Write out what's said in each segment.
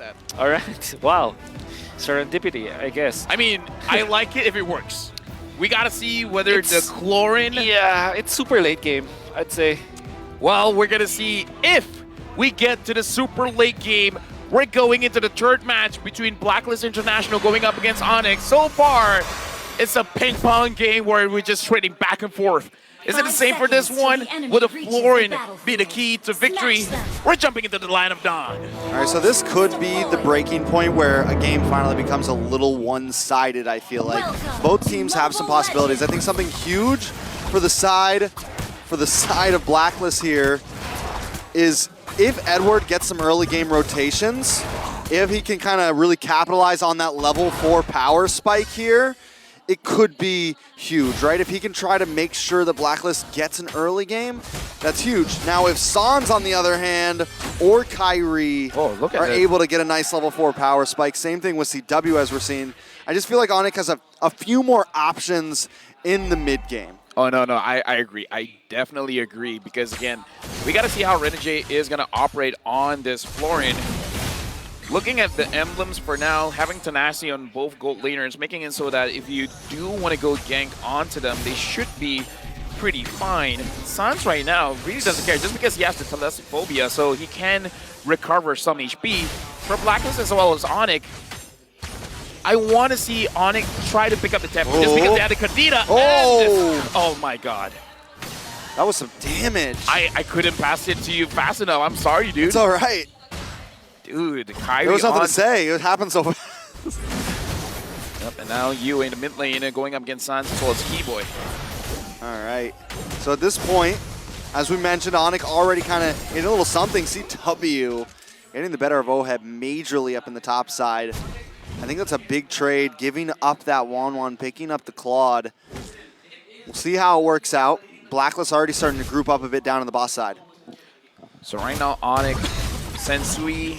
that. All right. Wow. Serendipity, I guess. I mean, I like it if it works. We got to see whether It's- the chlorine... Yeah, it's super late game, I'd say. Well, we're going to see if we get to the super late game. We're going into the third match between Blacklist International going up against ONIC. So far, it's a ping pong game where we're just trading back and forth. Is it the same for this one? Will the fluorine be the key to victory? We're jumping into the line of dawn. All right, so this could be the breaking point where a game finally becomes a little one-sided, I feel like. Both teams have some possibilities. I think something huge for the side of Blacklist here is if Edward gets some early game rotations, if he can kind of really capitalize on that level 4 power spike here, it could be huge, right? If he can try to make sure that Blacklist gets an early game, that's huge. Now, if Sans, on the other hand, or Kyrie are able to get a nice level 4 power spike, same thing with CW as we're seeing, I just feel like ONIC has a few more options in the mid game. Oh, no, I agree. I definitely agree because, again, we got to see how Renegade is going to operate on this fluorine. Looking at the emblems for now, having tenacity on both gold laners, making it so that if you do want to go gank onto them, they should be pretty fine. Sans right now really doesn't care just because he has the Telephobia, so he can recover some HP. For Blacklist as well as ONIC, I want to see ONIC try to pick up the tempo just because they had the Kadita. Oh my god. That was some damage. I couldn't pass it to you fast enough. I'm sorry, dude. It's all right. Dude, Kyrie there was nothing to say. It happened so fast. Yep, and now you in the mid lane going up against Sans as well as Keyboy. All right. So at this point, as we mentioned, ONIC already kind of in a little something. CW getting the better of OHEB majorly up in the top side. I think that's a big trade, giving up that 1-1, picking up the Claude. We'll see how it works out. Blacklist already starting to group up a bit down on the boss side. So right now, ONIC, Sensui,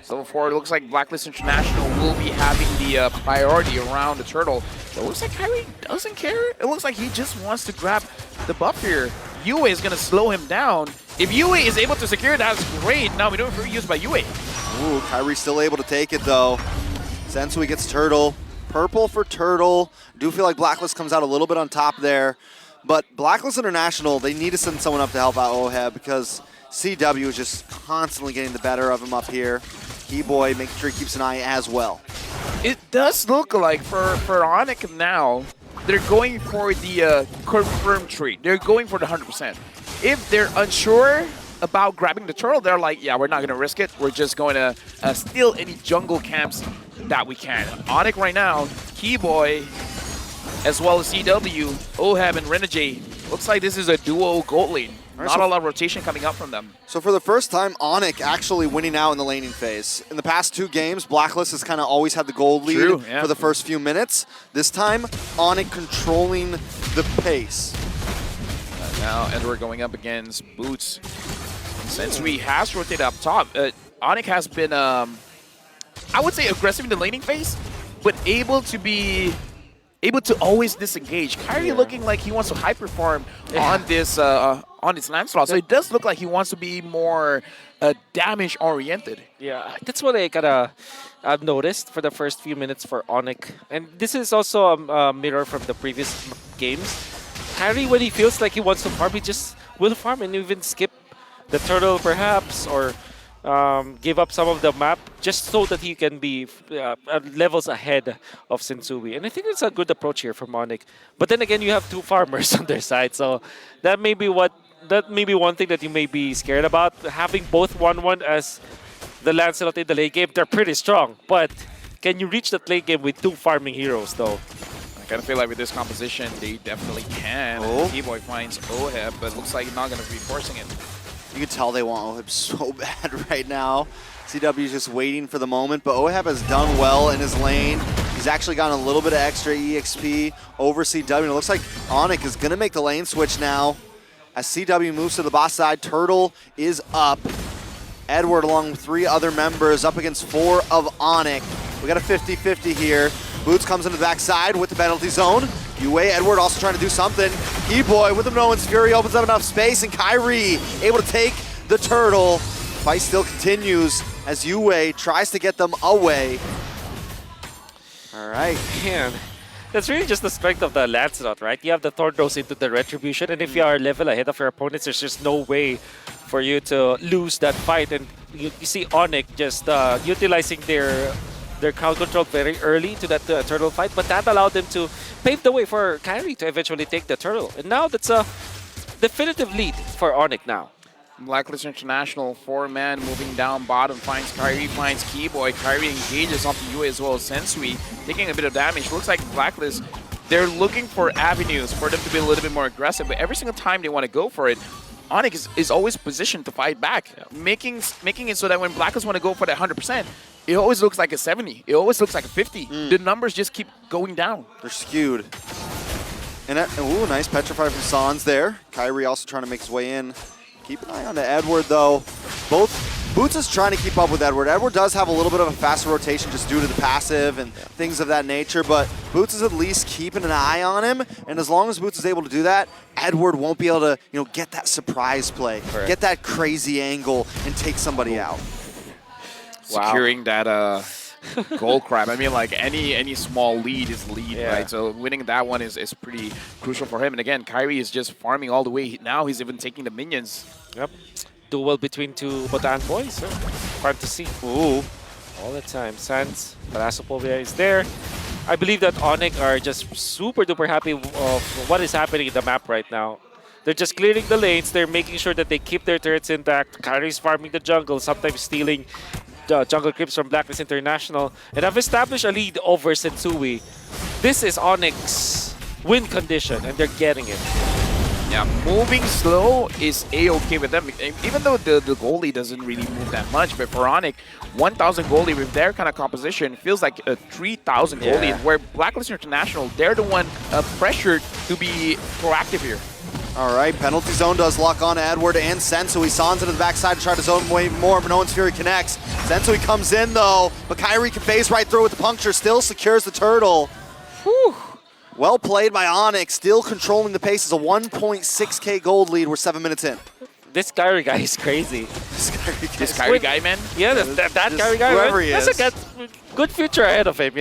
so far it looks like Blacklist International will be having the priority around the turtle. It looks like Kyrie doesn't care. It looks like he just wants to grab the buff here. Yue is going to slow him down. If Yue is able to secure it, that's great. Now we don't have to use by Yue. Ooh, Kyrie still able to take it though. Sensui gets Turtle. Purple for Turtle. Do feel like Blacklist comes out a little bit on top there. But Blacklist International, they need to send someone up to help out OHEB because CW is just constantly getting the better of him up here. Keyboy making sure he keeps an eye as well. It does look like for ONIC now, they're going for the confirmed trade. They're going for the 100%. If they're unsure about grabbing the turtle, they're like, yeah, we're not going to risk it. We're just going to steal any jungle camps that we can. ONIC right now, Keyboy, as well as CW, OHEB, and Renegade. Looks like this is a duo gold lane. Not a lot of rotation coming up from them. So for the first time, ONIC actually winning out in the laning phase. In the past 2 games, Blacklist has kind of always had the gold lead for the first few minutes. This time, ONIC controlling the pace. Now Edward going up against Boots. Since we has rotated up top, ONIC has been, I would say, aggressive in the laning phase, but able to always disengage. Kyrie looking like he wants to hyper farm on this Lancelot. So it does look like he wants to be more damage oriented. Yeah, that's what I've noticed for the first few minutes for ONIC. And this is also a mirror from the previous games. Kyrie, when he feels like he wants to farm, he just will farm and even skip the turtle perhaps, or give up some of the map just so that he can be levels ahead of Sensui. And I think it's a good approach here from ONIC. But then again, you have 2 farmers on their side, so that may be one thing that you may be scared about. Having both 1-1 as the Lancelot in the late game, they're pretty strong. But can you reach that late game with 2 farming heroes, though? I kind of feel like with this composition, they definitely can. Keyboy finds OHEB, but looks like he's not going to be forcing it. You can tell they want OHEB so bad right now. CW is just waiting for the moment, but OHEB has done well in his lane. He's actually gotten a little bit of extra EXP over CW. And it looks like ONIC is going to make the lane switch now. As CW moves to the boss side, Turtle is up. Edward along with 3 other members up against 4 of ONIC. We got a 50-50 here. Boots comes into the backside with the penalty zone. Yue, Edward also trying to do something. Keyboy with the No One's Fury opens up enough space, and Kyrie able to take the turtle. Fight still continues. as Yue tries to get them away. All right. Man, that's really just the strength of the Lancelot, right? You have the Thornrose into the Retribution, and if you are a level ahead of your opponents, there's just no way for you to lose that fight. And you see ONIC just utilizing their crowd control very early to that turtle fight, but that allowed them to pave the way for Kyrie to eventually take the turtle. And now that's a definitive lead for ONIC now. Blacklist International, 4-man moving down bottom, finds Kyrie, finds Keyboy. Kyrie engages onto Yue as well as Sensui, taking a bit of damage. Looks like Blacklist, they're looking for avenues for them to be a little bit more aggressive, but every single time they want to go for it, ONIC is always positioned to fight back, making it so that when Blacklist want to go for that 100%, it always looks like a 70. It always looks like a 50. The numbers just keep going down. They're skewed. And ooh, nice Petrify from Sans there. Kyrie also trying to make his way in. Keep an eye on to Edward, though. Boots is trying to keep up with Edward. Edward does have a little bit of a faster rotation just due to the passive and things of that nature, but Boots is at least keeping an eye on him, and as long as Boots is able to do that, Edward won't be able to, get that surprise play, get that crazy angle, and take somebody out. Securing that gold crab. I mean, like any small lead is lead, right? So winning that one is pretty crucial for him. And again, Kyrie is just farming all the way. Now he's even taking the minions. Yep. Duel between two Bataan boys. Hard to see. Ooh. All the time. Sans, Palasopovia is there. I believe that ONIC are just super duper happy of what is happening in the map right now. They're just clearing the lanes. They're making sure that they keep their turrets intact. Kyrie's farming the jungle, sometimes stealing jungle creeps from Blacklist International, and have established a lead over Sensui. This is ONIC's win condition, and they're getting it. Yeah, moving slow is A-okay with them, even though the goalie doesn't really move that much. But for ONIC, 1,000 goalie with their kind of composition feels like a 3,000 goalie, where Blacklist International, they're the one pressured to be proactive here. All right, penalty zone does lock on Edward and Sensui. Sans into the backside to try to zone way more, but no one's Fury connects. Sensui comes in though, but Kyrie can phase right through with the puncture, still secures the turtle. Whew. Well played by ONIC, still controlling the pace. It's a 1.6k gold lead. We're 7 minutes in. This Kyrie guy is crazy. This Kyrie guy, man? Yeah, that Kyrie guy, whoever right? he is. That's a good future ahead of him,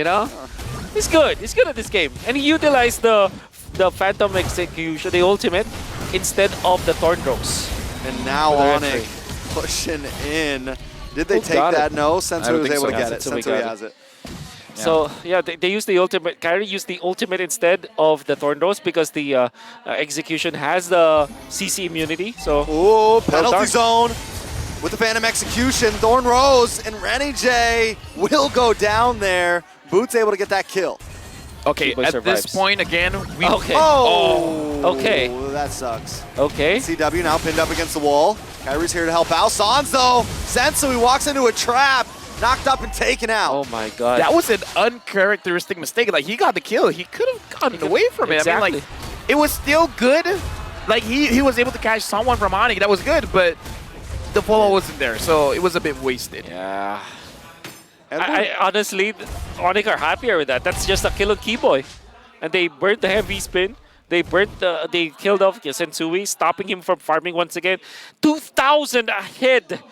He's good. He's good at this game. And he utilized the Phantom Execution, the ultimate, instead of the Thornrose. And now ONIC pushing in. Did they take that? No, Sensui was able to get it. Sensui has it. So, yeah, they used the ultimate. Kyrie used the ultimate instead of the Thornrose because the execution has the CC immunity. So, ooh, penalty zone with the Phantom Execution. Thornrose and Rennie J will go down there. Boots able to get that kill. Okay, at this point again, we... Okay. Okay. Okay. That sucks. Okay. CW now pinned up against the wall. Kyrie's here to help out. Sans though, Sensui walks into a trap. Knocked up and taken out. Oh my god. That was an uncharacteristic mistake. Like, he got the kill. He could have gotten away from it. Exactly. I mean, like, it was still good. Like, he was able to catch someone from ONIC. That was good, but the follow wasn't there. So it was a bit wasted. Yeah. I honestly, ONIC are happier with that. That's just a kill on Keyboy. And they burnt the heavy spin. They killed off Sensui, stopping him from farming once again. 2,000 ahead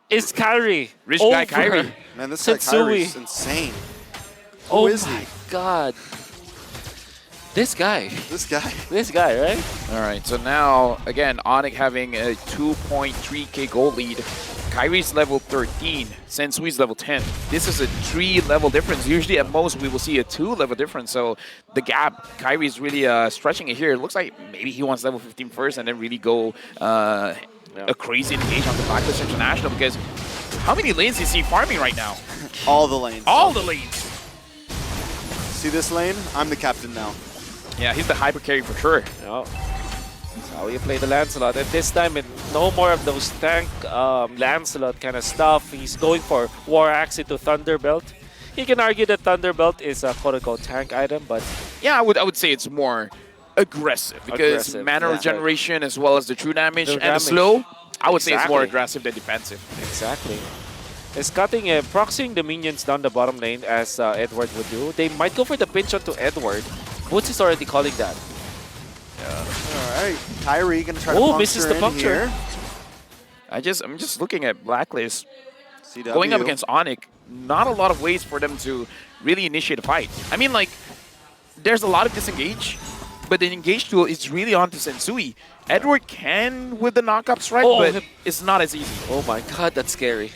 is Kyrie. Rich guy Kyrie. Man, this guy Kyrie is insane. Who is he? Oh my god. This guy. This guy. This guy, right? All right, so now, again, ONIC having a 2.3k gold lead. Kyrie's level 13, Sensui's level 10. This is a 3-level difference. Usually at most we will see a 2-level difference. So the gap, Kyrie's really stretching it here. It looks like maybe he wants level 15 first and then really go a crazy engage on the Blacklist International, because how many lanes is he farming right now? All the lanes. All the lanes. See this lane? I'm the captain now. Yeah, he's the hyper carry for sure. No. That's how you play the Lancelot. And this time, no more of those tank Lancelot kind of stuff. He's going for War Axe into Thunderbelt. You can argue that Thunderbelt is a quote-unquote tank item, but... Yeah, I would say it's more aggressive, because mana regeneration as well as the true damage and the slow, I would say it's more aggressive than defensive. Exactly. It's cutting, proxying the minions down the bottom lane as Edward would do. They might go for the pinch onto Edward. Boots is already calling that. Yeah. All right, Kyrie gonna try to puncture misses the puncture. here. I'm just looking at Blacklist. going up against ONIC, not a lot of ways for them to really initiate a fight. I mean, like, there's a lot of disengage, but the engage tool is really onto Sensui. Edward can with the knockup strike, but it's not as easy. Oh my god, that's scary.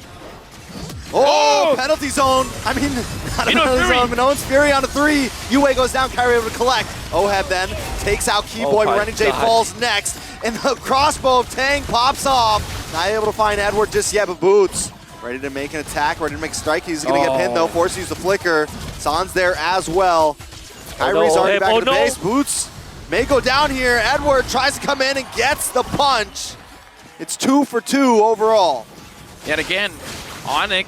Oh, penalty zone. I mean, not a penalty zone, but no one's Fury on a 3. Yue goes down, Kyrie able to collect. Oheb then takes out Keyboy, but Renegade falls next. And the crossbow of Tang pops off. Not able to find Edward just yet, but Boots ready to make an attack, ready to make a strike. He's going to get pinned though, forced to use the flicker. San's there as well. Kyrie's already back to the base. Boots may go down here. Edward tries to come in and gets the punch. It's 2 for 2 overall. Yet again, ONIC,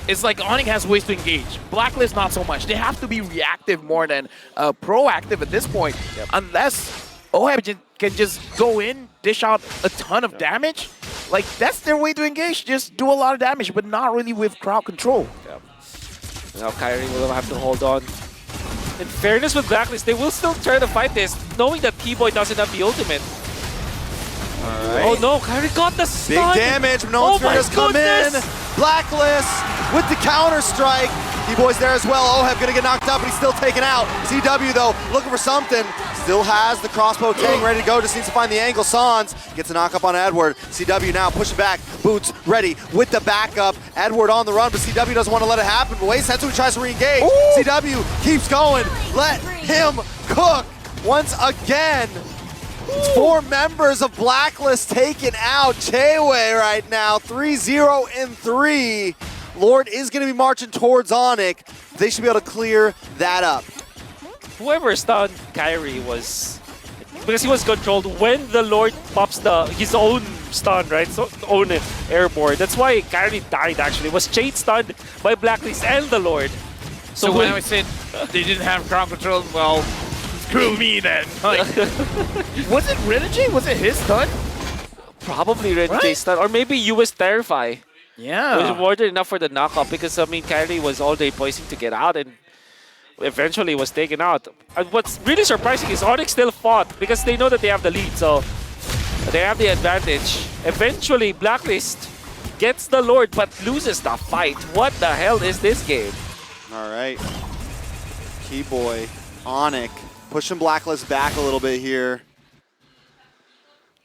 it's like ONIC has ways to engage. Blacklist, not so much. They have to be reactive more than proactive at this point. Unless Oheb can just go in, dish out a ton of damage. Like, that's their way to engage. Just do a lot of damage, but not really with crowd control. Now Kyrie will have to hold on. In fairness with Blacklist, they will still try to fight this, knowing that Keyboy doesn't have the ultimate. Right. Oh no, Kyrie got the stun! Big damage, but no one's has come in. Blacklist with the counter strike. Keyboy's there as well. Oheb gonna get knocked up, but he's still taken out. CW though, looking for something. Still has the crossbow Tang ready to go, just needs to find the angle. Sans gets a knock up on Edward. CW now pushing back. Boots ready with the backup. Edward on the run, but CW doesn't want to let it happen. But wait, Sensui tries to re-engage. CW keeps going. Let him cook once again. It's 4 members of Blacklist taken out. Chewe right now, 3-0 in 3. Lord is going to be marching towards ONIC. They should be able to clear that up. Whoever stunned Kyrie was, because he was controlled when the Lord pops his own stun, right? So own airborne. That's why Kyrie died actually. Was chain stunned by Blacklist and the Lord. So when I said they didn't have crowd control, well, screw me then. Like, was it Renegade? Was it his stun? Probably Renegade's stun, or maybe US Terrify. Yeah. It was more than enough for the knockup because, I mean, Kyrie was all day poising to get out and eventually was taken out. And what's really surprising is ONIC still fought because they know that they have the lead, so they have the advantage. Eventually, Blacklist gets the Lord but loses the fight. What the hell is this game? All right. Keyboy, ONIC, pushing Blacklist back a little bit here.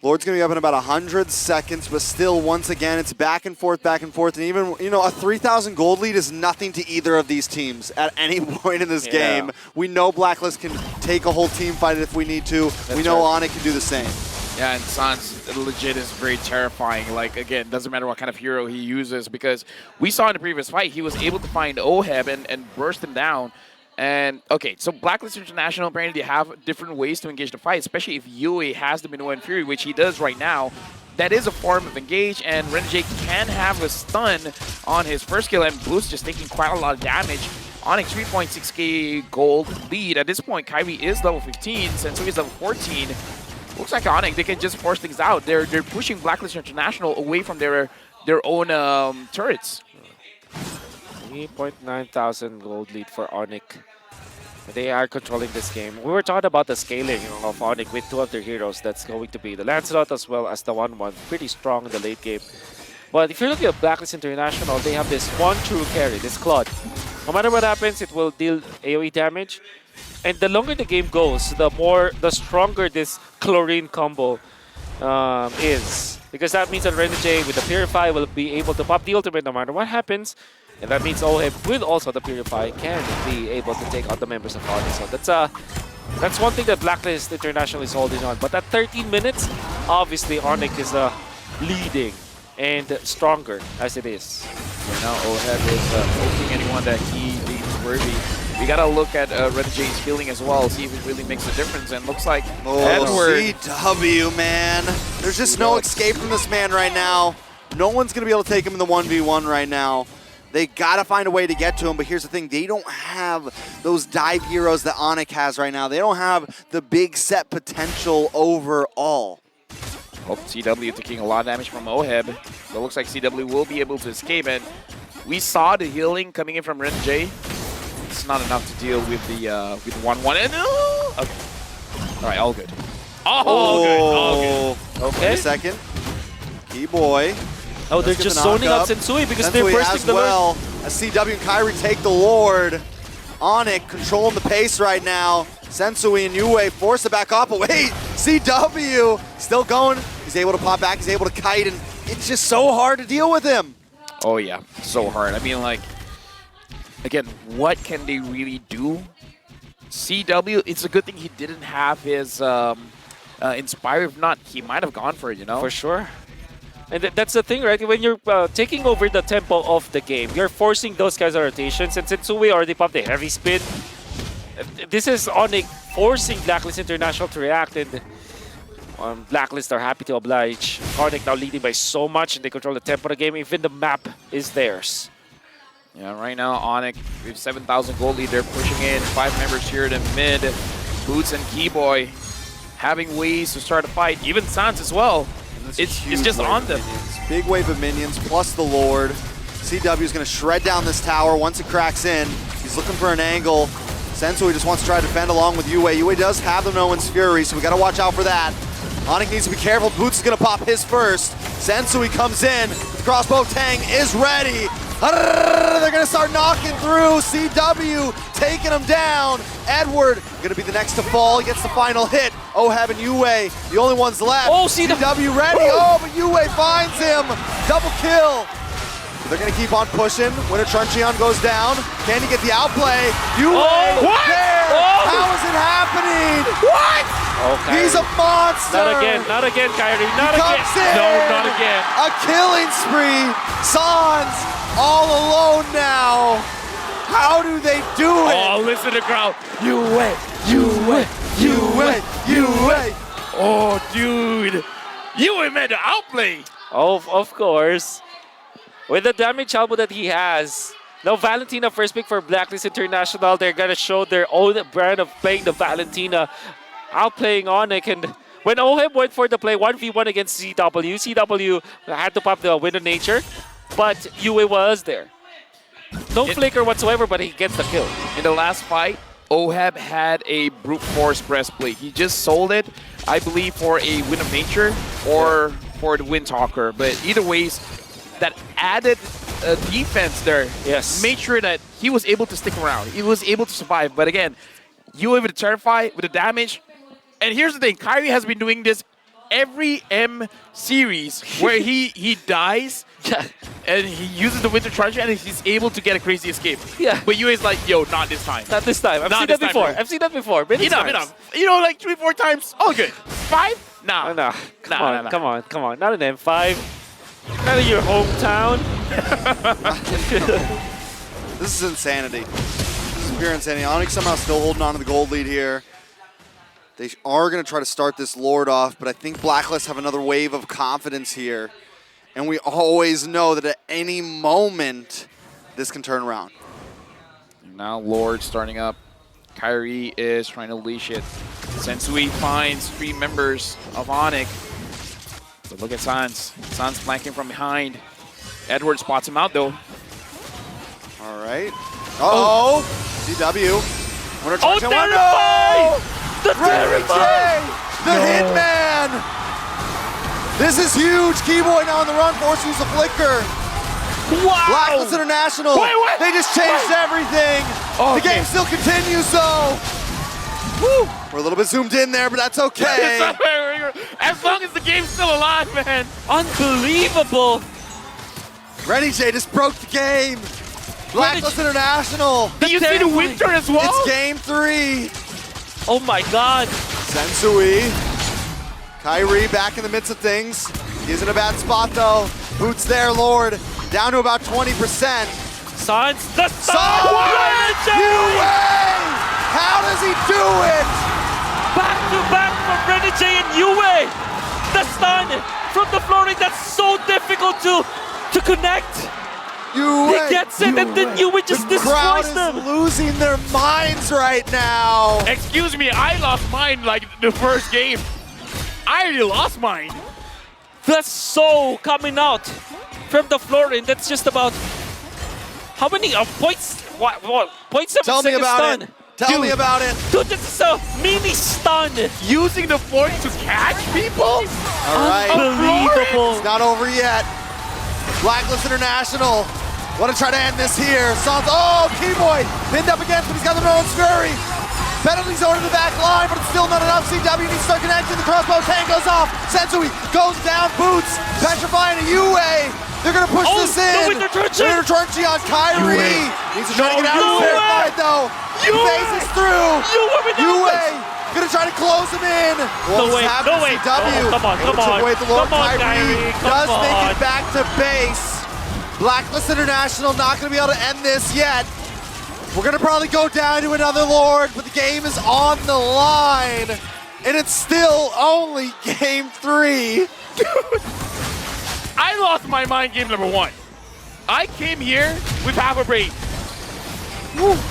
Lord's going to be up in about 100 seconds, but still, once again, it's back and forth, and even, you know, a 3,000 gold lead is nothing to either of these teams at any point in this game. We know Blacklist can take a whole team fight if we need to. We know ONIC can do the same. Yeah, and Sans legit is very terrifying. Like, again, doesn't matter what kind of hero he uses, because we saw in the previous fight, he was able to find Oheb and burst him down. And, okay, so Blacklist International, apparently they have different ways to engage the fight, especially if Yue has the Minoan Fury, which he does right now. That is a form of engage, and Renegade can have a stun on his first kill, and Blue's just taking quite a lot of damage. ONIC 3.6k gold lead. At this point, Kyrie is level 15, Sensui is level 14. Looks like ONIC, they can just force things out. They're pushing Blacklist International away from their own turrets. 3.9 thousand gold lead for ONIC. They are controlling this game. We were talking about the scaling of ONIC with 2 of their heroes. That's going to be the Lancelot as well as the 1-1. Pretty strong in the late game. But if you're looking at Blacklist International, they have this one true carry, this Claude. No matter what happens, it will deal AoE damage. And the longer the game goes, the stronger this Chlorine combo is. Because that means that Renegade with the Purify will be able to pop the ultimate no matter what happens. And that means Oheb with also the Purify can be able to take out the members of ONIC. So that's one thing that Blacklist International is holding on. But at 13 minutes, obviously ONIC is leading and stronger as it is. Right now, Oheb is poking anyone that he deems worthy. We gotta look at Renegade's feeling as well, see if it really makes a difference. And looks like Edward. CW, man. There's just no escape from this man right now. No one's gonna be able to take him in the 1v1 right now. They gotta find a way to get to him, but here's the thing, they don't have those dive heroes that ONIC has right now. They don't have the big set potential overall. Oh, CW taking a lot of damage from Oheb. But it looks like CW will be able to escape, and we saw the healing coming in from Renegade. It's not enough to deal with the 1-1. And okay. All right, all good. All good. Okay. Wait a second. Keyboy Oh, they're Let's get just the zoning out knock-up. Sensui because Sensui they're bursting as the well as CW and Kyrie take the Lord. ONIC controlling the pace right now. Sensui and Yue force it back off, but wait, CW still going. He's able to pop back, he's able to kite, and it's just so hard to deal with him. Oh yeah, so hard. I mean, like, again, what can they really do? CW, it's a good thing he didn't have his Inspire. If not, he might have gone for it, you know? For sure. And that's the thing, right? When you're taking over the tempo of the game, you're forcing those kinds of rotations. And Sensui already popped the heavy spin. This is ONIC forcing Blacklist International to react, and Blacklist are happy to oblige. ONIC now leading by so much, and they control the tempo of the game. Even the map is theirs. Yeah, right now, ONIC, we have 7,000 gold lead. They're pushing in 5 members here in mid. Boots and Keyboy having ways to start a fight. Even Sans as well. It's just on them. Big wave of minions plus the Lord. CW is going to shred down this tower once it cracks in. He's looking for an angle. Sensui just wants to try to defend along with Yue. Yue does have the Noen's Fury, so we got to watch out for that. ONIC needs to be careful. Boots is going to pop his first. Sensui comes in. The crossbow Tang is ready. They're going to start knocking through. CW taking him down. Edward going to be the next to fall. He gets the final hit. Oheb and Yue, the only ones left. Oh, CW ready. Oh, but Yue finds him. Double kill. They're going to keep on pushing. Winter Truncheon goes down. Can he get the outplay? Yue what? there. Oh. How is it happening? What? Okay. He's a monster. Not again, Kyrie. Not Comes again. in. No, not again. A killing spree. Sans all alone now. How do they do it? Oh, listen to the crowd. Yue. Oh, dude. You meant to outplay. Oh, of course. With the damage output that he has. Now, Valentina first pick for Blacklist International. They're going to show their own brand of playing the Valentina, outplaying ONIC. And when Oheb went for the play 1v1 against CW had to pop the Wind of Nature, but Yue was there. No flicker whatsoever, but he gets the kill. In the last fight, Oheb had a brute force breastplate. He just sold it, I believe, for a Wind of Nature or for the Windtalker. But either ways, that added defense there made sure that he was able to stick around. He was able to survive. But again, you with the Terrify, with the damage. And here's the thing, Kyrie has been doing this every M series where he dies and he uses the Winter Truncheon and he's able to get a crazy escape. Yeah. But Yue is like, yo, not this time. Not this time. I've seen that before. I've seen that before. Enough. You know, like 3-4 times, all good. 5? Nah. No. Come on. Not an M5. Not in your hometown. This is insanity. This is pure insanity. ONIC somehow still holding on to the gold lead here. They are going to try to start this Lord off, but I think Blacklist have another wave of confidence here. And we always know that at any moment, this can turn around. Now Lord starting up. Kyrie is trying to leash it. Sensui finds 3 members of ONIC. But look at Sans. Sans flanking from behind. Edward spots him out though. All right. Uh-oh. CW. Oh, Terrify! The Terrify! The Hitman! This is huge. Keyboy now on the run, forced to use the flicker. Wow! Blacklist International. Wait. They just changed everything. The game still continues though. Woo! We're a little bit zoomed in there, but that's okay. As long as the game's still alive, man. Unbelievable. Renny J just broke the game. Blacklist International. Did you see the winter as well? It's game 3. Oh my God. Sensui. Kyrie back in the midst of things. He's in a bad spot though. Boots there, Lord. Down to about 20%. Sans, the Sans! Yue! How does he do it? Back to back from Renny J and Yue. The stun from the flooring. That's so difficult to connect. Yue! He gets it, and then Yue just destroys them. The crowd is losing their minds right now. Excuse me, I lost mine like the first game. I already lost mine. That's so coming out from the flooring. That's just about how many points? What 0.7 Tell me about stun. it. Tell me about it. Dude, this is a mini stun. Using the force to catch people? All right. Unbelievable. It's not over yet. Blacklist International want to try to end this here. Sans, oh, Keyboy pinned up against, but he's got the Nolan's Fury. Penalty zone to the back line, but it's still not enough. CW needs to start connecting. The crossbow tank goes off. Sensui goes down, boots, petrifying a UA. They're gonna push this in. They're retrenching on Kyrie. Needs to try to get out of the fair fight though. He phases through. UA gonna try to close him in. No way, no way. CW. Come on. Wait, the Lord Come on, Kyrie Kyrie, does come make on. it back to base. Blacklist International not gonna be able to end this yet. We're gonna probably go down to another Lord, but the game is on the line. And it's still only game 3. I lost my mind game number 1. I came here with half a brain.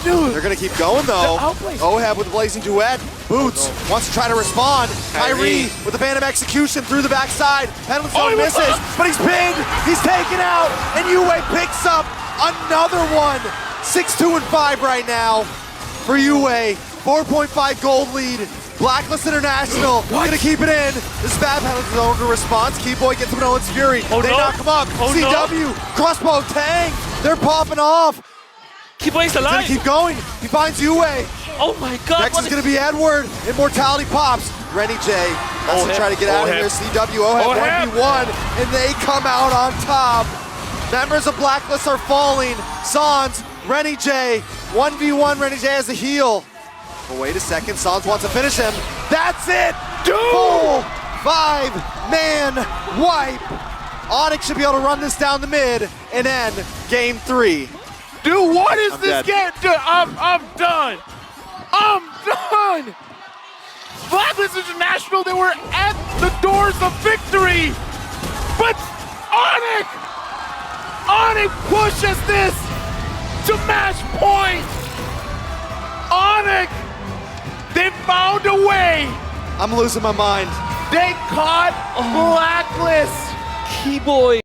They're gonna keep going though. outplay. Oheb with the Blazing Duet. Boots wants to try to respond. Kyrie with the Phantom Execution through the backside. Penalty zone misses, but he's pinned. He's taken out, and Yue picks up another one. 6-2 and 5 right now for Yue. 4.5 gold lead. Blacklist International gonna keep it in. This bad penalty zone to response. Keyboy gets him an Owen's Fury. They knock him up. CW, crossbow, Tang. They're popping off. Keyboy's He's gonna alive. keep going. He finds Yue. Oh my god. Next is gonna be Edward. Immortality pops. Rennie J has to try to get out of here. CW, Oheb 1v1, and they come out on top. Members of Blacklist are falling. Sans, Rennie J, 1v1. Rennie J has a heal. But wait a second, Sans wants to finish him. That's it! Full 5-man wipe. ONIC should be able to run this down the mid and end game 3. Dude, what is this dead. game? Dude, I'm done. I'm done. Blacklist International, they were at the doors of victory. But ONIC pushes this to match point. ONIC, they found a way. I'm losing my mind. They caught Blacklist. Keyboy.